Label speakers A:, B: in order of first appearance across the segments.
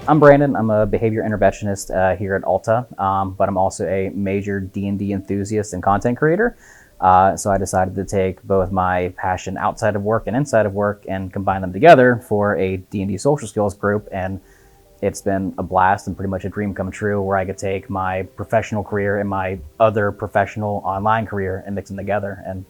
A: I'm Brandon. I'm a behavior interventionist here at Alta, but I'm also a major D&D enthusiast and content creator. So I decided to take both my passion outside of work and inside of work and combine them together for a D&D social skills group. And it's been a blast and pretty much a dream come true, where I could take my professional career and my other professional online career and mix them together. And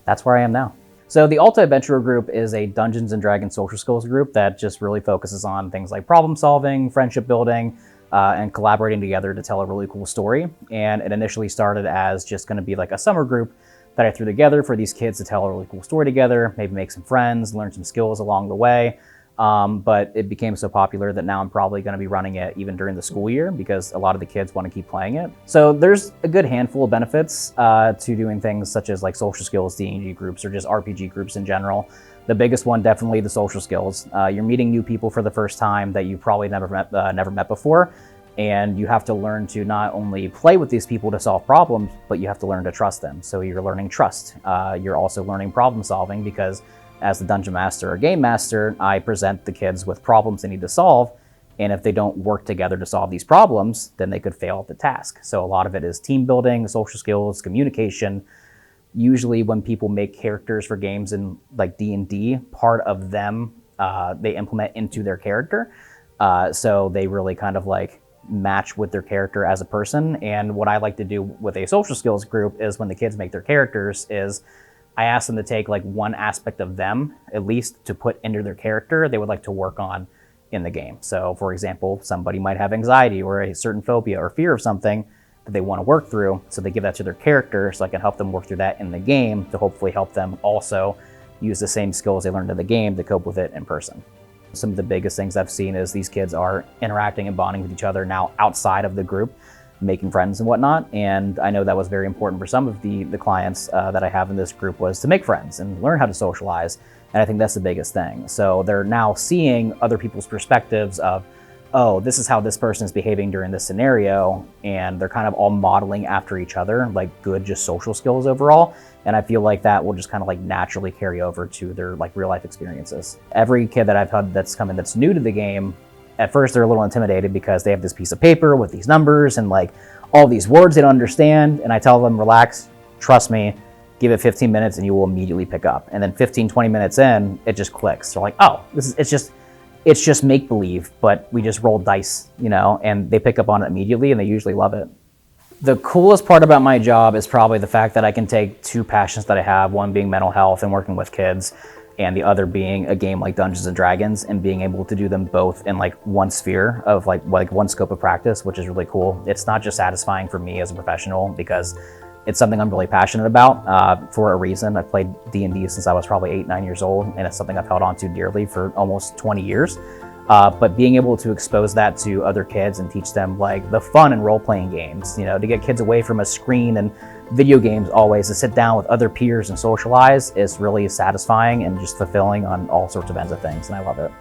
A: that's where I am now. So the Alta Adventurer Group is a Dungeons & Dragons social skills group that just really focuses on things like problem solving, friendship building, and collaborating together to tell a really cool story. And it initially started as just going to be like a summer group that I threw together for these kids to tell a really cool story together, maybe make some friends, learn some skills along the way. But it became so popular that now I'm probably going to be running it even during the school year, because a lot of the kids want to keep playing it. So there's a good handful of benefits to doing things such as like social skills D&D groups or just RPG groups in general. The biggest one, definitely the social skills. You're meeting new people for the first time that you probably never met before. And you have to learn to not only play with these people to solve problems, but you have to learn to trust them. So you're learning trust. You're also learning problem solving, because as the dungeon master or game master, I present the kids with problems they need to solve. And if they don't work together to solve these problems, then they could fail at the task. So a lot of it is team building, social skills, communication. Usually when people make characters for games in like D&D, part of them they implement into their character. So they really kind of like match with their character as a person. And what I like to do with a social skills group is, when the kids make their characters, is I ask them to take like one aspect of them, at least, to put into their character they would like to work on in the game. So for example, somebody might have anxiety or a certain phobia or fear of something that they want to work through. So they give that to their character, so I can help them work through that in the game to hopefully help them also use the same skills they learned in the game to cope with it in person. Some of the biggest things I've seen is these kids are interacting and bonding with each other now outside of the group, making friends and whatnot. And I know that was very important for some of the clients that I have in this group, was to make friends and learn how to socialize. And I think that's the biggest thing. So they're now seeing other people's perspectives of, oh, this is how this person is behaving during this scenario. And they're kind of all modeling after each other, like good, just social skills overall. And I feel like that will just kind of like naturally carry over to their like real life experiences. Every kid that I've had that's come in that's new to the game, at first they're a little intimidated because they have this piece of paper with these numbers and like all these words they don't understand. And I tell them, relax, trust me, give it 15 minutes and you will immediately pick up. And then 15, 20 minutes in, it just clicks. They're like, oh, it's just make-believe, but we just roll dice, you know, and they pick up on it immediately and they usually love it. The coolest part about my job is probably the fact that I can take two passions that I have, one being mental health and working with kids, and the other being a game like Dungeons & Dragons, and being able to do them both in like one sphere of like one scope of practice, which is really cool. It's not just satisfying for me as a professional, because it's something I'm really passionate about for a reason. I've played D&D since I was probably 8, 9 years old, and it's something I've held on to dearly for almost 20 years. But being able to expose that to other kids and teach them like the fun in role-playing games, you know, to get kids away from a screen and video games always, to sit down with other peers and socialize, is really satisfying and just fulfilling on all sorts of ends of things, and I love it.